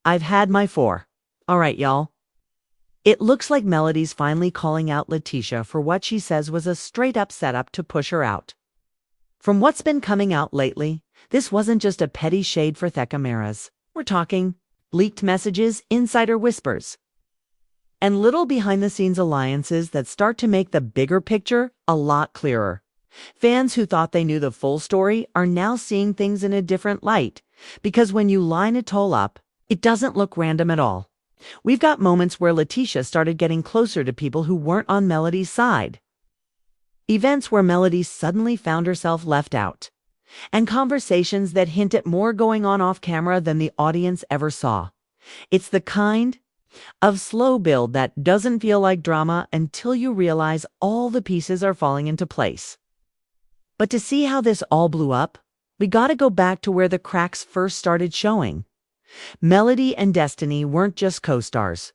I've had my four. All right, y'all. It looks like Melody's finally calling out Letitia for what she says was a straight-up setup to push her out. From what's been coming out lately, this wasn't just a petty shade for Thecamaras. We're talking leaked messages, insider whispers, and little behind-the-scenes alliances that start to make the bigger picture a lot clearer. Fans who thought they knew the full story are now seeing things in a different light, because when you line it all up, it doesn't look random at all. We've got moments where Letitia started getting closer to people who weren't on Melody's side. Events where Melody suddenly found herself left out. And conversations that hint at more going on off camera than the audience ever saw. It's the kind of slow build that doesn't feel like drama until you realize all the pieces are falling into place. But to see how this all blew up, we gotta go back to where the cracks first started showing. Melody and Destiny weren't just co-stars.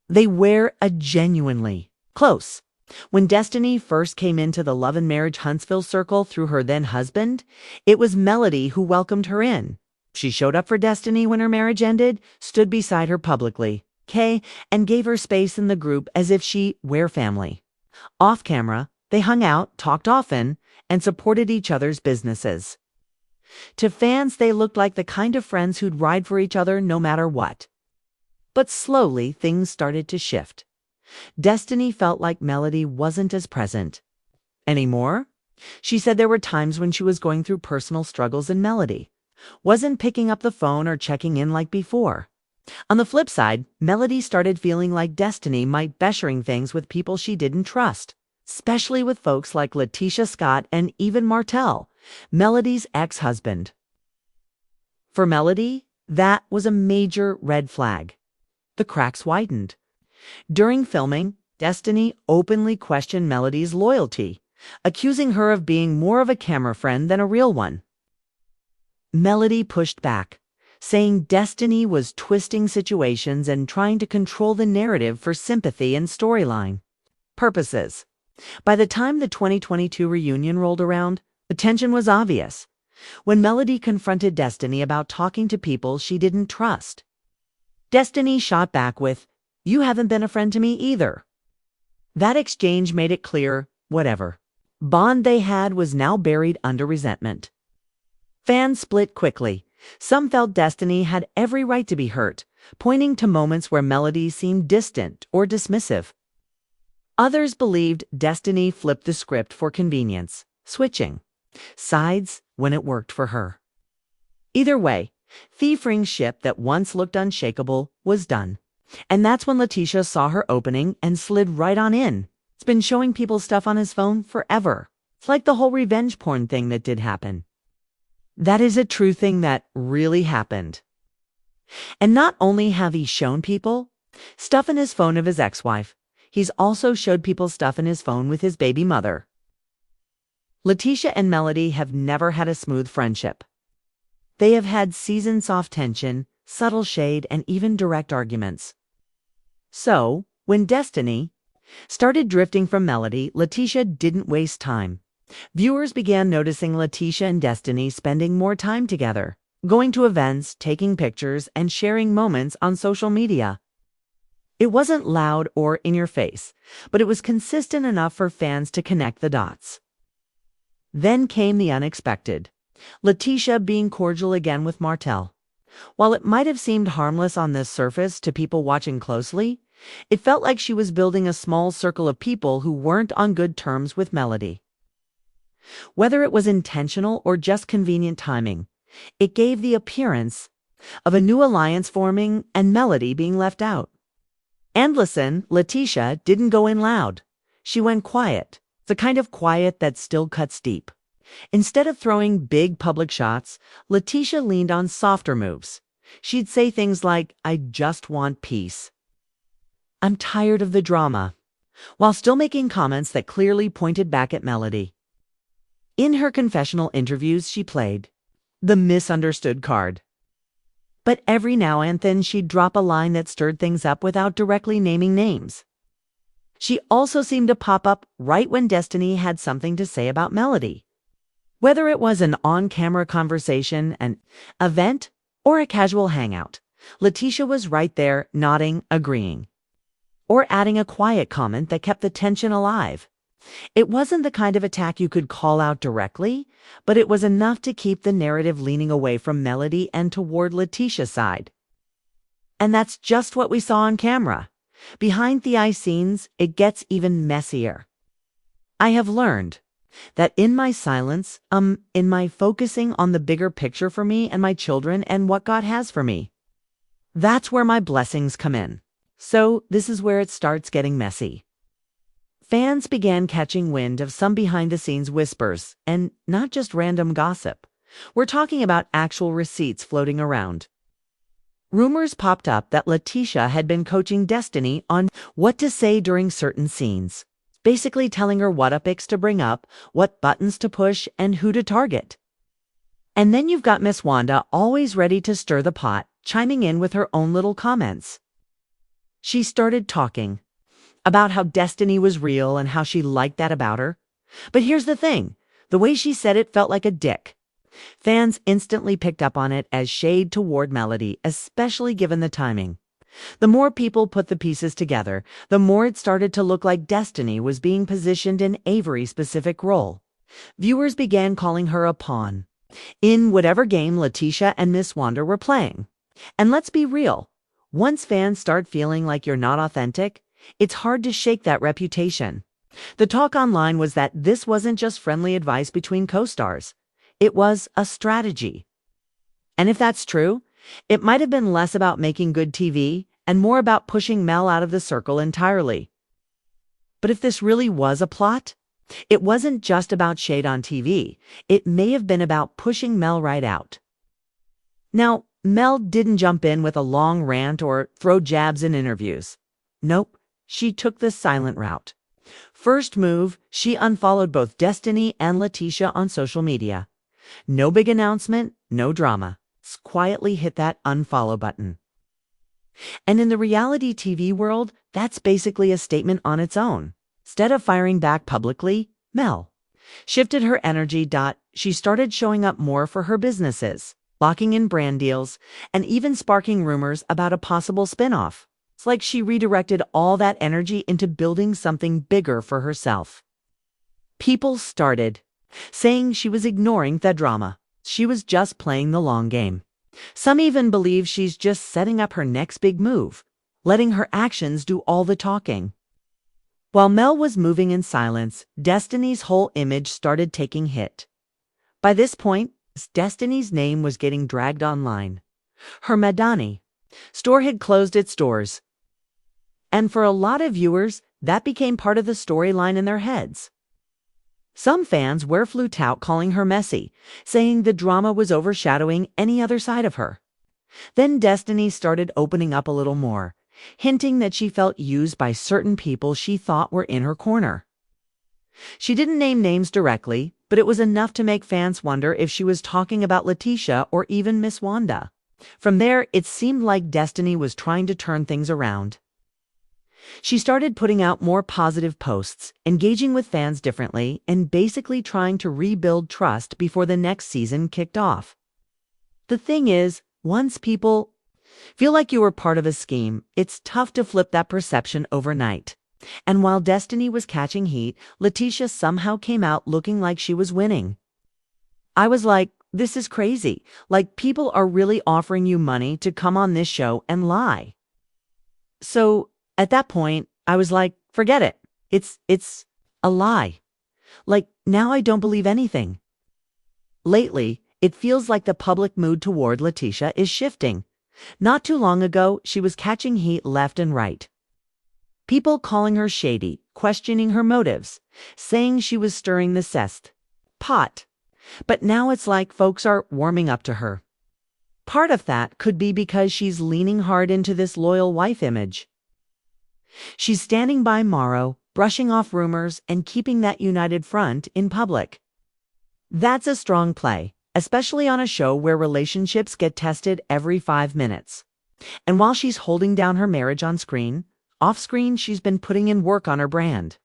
They were a genuinely close. When Destiny first came into the Love and Marriage Huntsville circle through her then-husband, it was Melody who welcomed her in. She showed up for Destiny when her marriage ended, stood beside her publicly, and gave her space in the group as if she were family. Off camera, they hung out, talked often, and supported each other's businesses. To fans, they looked like the kind of friends who'd ride for each other no matter what. But slowly, things started to shift. Destiny felt like Melody wasn't as present anymore. She said there were times when she was going through personal struggles and Melody wasn't picking up the phone or checking in like before. On the flip side, Melody started feeling like Destiny might be sharing things with people she didn't trust, especially with folks like Letitia Scott and even Martell, Melody's ex-husband. For Melody, that was a major red flag. The cracks widened. During filming, Destiny openly questioned Melody's loyalty, accusing her of being more of a camera friend than a real one. Melody pushed back, saying Destiny was twisting situations and trying to control the narrative for sympathy and storyline purposes. By the time the 2022 reunion rolled around, the tension was obvious. When Melody confronted Destiny about talking to people she didn't trust, Destiny shot back with, "You haven't been a friend to me either." That exchange made it clear, whatever bond they had was now buried under resentment. Fans split quickly. Some felt Destiny had every right to be hurt, pointing to moments where Melody seemed distant or dismissive. Others believed Destiny flipped the script for convenience, switching sides when it worked for her. Either way, Thief Ring's ship that once looked unshakable was done. And that's when Letitia saw her opening and slid right on in. It's been showing people stuff on his phone forever. It's like the whole revenge porn thing that did happen. That is a true thing that really happened. And not only have he shown people stuff in his phone of his ex-wife, he's also showed people stuff in his phone with his baby mother. Letitia and Melody have never had a smooth friendship. They have had season-soft tension, subtle shade, and even direct arguments. So, when Destiny started drifting from Melody, Letitia didn't waste time. Viewers began noticing Letitia and Destiny spending more time together, going to events, taking pictures, and sharing moments on social media. It wasn't loud or in your face, but it was consistent enough for fans to connect the dots. Then came the unexpected. Letitia being cordial again with Martell. While it might have seemed harmless on the surface to people watching closely, it felt like she was building a small circle of people who weren't on good terms with Melody. Whether it was intentional or just convenient timing, it gave the appearance of a new alliance forming and Melody being left out. And listen, Letitia didn't go in loud. She went quiet, the kind of quiet that still cuts deep. Instead of throwing big public shots, Letitia leaned on softer moves. She'd say things like, "I just want peace. I'm tired of the drama," while still making comments that clearly pointed back at Melody. In her confessional interviews, she played the misunderstood card. But every now and then she'd drop a line that stirred things up without directly naming names. She also seemed to pop up right when Destiny had something to say about Melody. Whether it was an on-camera conversation, an event, or a casual hangout, Letitia was right there, nodding, agreeing, or adding a quiet comment that kept the tension alive. It wasn't the kind of attack you could call out directly, but it was enough to keep the narrative leaning away from Melody and toward Letitia's side. And that's just what we saw on camera. Behind the eye scenes, it gets even messier. I have learned that in my silence, in my focusing on the bigger picture for me and my children and what God has for me, that's where my blessings come in. So this is where it starts getting messy. Fans began catching wind of some behind-the-scenes whispers, and not just random gossip. We're talking about actual receipts floating around. Rumors popped up that Letitia had been coaching Destiny on what to say during certain scenes, basically telling her what epics to bring up, what buttons to push, and who to target. And then you've got Miss Wanda always ready to stir the pot, chiming in with her own little comments. She started talking about how Destiny was real and how she liked that about her. But here's the thing, the way she said it felt like a dick. Fans instantly picked up on it as shade toward Melody, especially given the timing. The more people put the pieces together, the more it started to look like Destiny was being positioned in Avery's specific role. Viewers began calling her a pawn in whatever game Letitia and Miss Wanda were playing. And let's be real, once fans start feeling like you're not authentic, it's hard to shake that reputation. The talk online was that this wasn't just friendly advice between co-stars. It was a strategy. And if that's true, it might have been less about making good TV and more about pushing Mel out of the circle entirely. But if this really was a plot, it wasn't just about shade on TV. It may have been about pushing Mel right out. Now, Mel didn't jump in with a long rant or throw jabs in interviews. Nope. She took the silent route. First move, she unfollowed both Destiny and Letitia on social media. No big announcement, no drama. Quietly hit that unfollow button. And in the reality TV world, that's basically a statement on its own. Instead of firing back publicly, Mel shifted her energy. She started showing up more for her businesses, locking in brand deals, and even sparking rumors about a possible spinoff. It's like she redirected all that energy into building something bigger for herself. People started saying she was ignoring the drama. She was just playing the long game. Some even believe she's just setting up her next big move, letting her actions do all the talking. While Mel was moving in silence, Destiny's whole image started taking hit. By this point, Destiny's name was getting dragged online. Her Madani store had closed its doors. And for a lot of viewers, that became part of the storyline in their heads. Some fans were flew out calling her messy, saying the drama was overshadowing any other side of her. Then Destiny started opening up a little more, hinting that she felt used by certain people she thought were in her corner. She didn't name names directly, but it was enough to make fans wonder if she was talking about Letitia or even Miss Wanda. From there, it seemed like Destiny was trying to turn things around. She started putting out more positive posts, engaging with fans differently, and basically trying to rebuild trust before the next season kicked off. The thing is, once people feel like you were part of a scheme, it's tough to flip that perception overnight. And while Destiny was catching heat, Letitia somehow came out looking like she was winning. I was like, this is crazy. Like, people are really offering you money to come on this show and lie. So at that point, I was like, forget it. It's a lie. Like, now I don't believe anything. Lately, it feels like the public mood toward Letitia is shifting. Not too long ago, she was catching heat left and right. People calling her shady, questioning her motives, saying she was stirring the cessed pot. But now it's like folks are warming up to her. Part of that could be because she's leaning hard into this loyal wife image. She's standing by Morrow, brushing off rumors, and keeping that united front in public. That's a strong play, especially on a show where relationships get tested every 5 minutes. And while she's holding down her marriage on screen, off-screen she's been putting in work on her brand.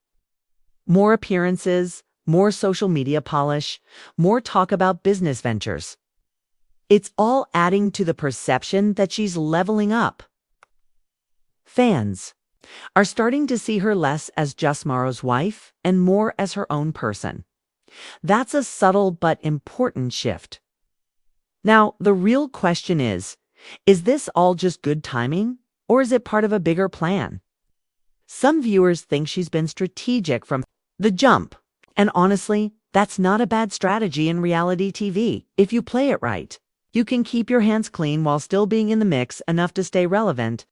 More appearances, more social media polish, more talk about business ventures. It's all adding to the perception that she's leveling up. Fans are starting to see her less as just Morrow's wife and more as her own person. That's a subtle but important shift. Now, the real question is this all just good timing, or is it part of a bigger plan? Some viewers think she's been strategic from the jump, and honestly, that's not a bad strategy in reality TV if you play it right. You can keep your hands clean while still being in the mix enough to stay relevant,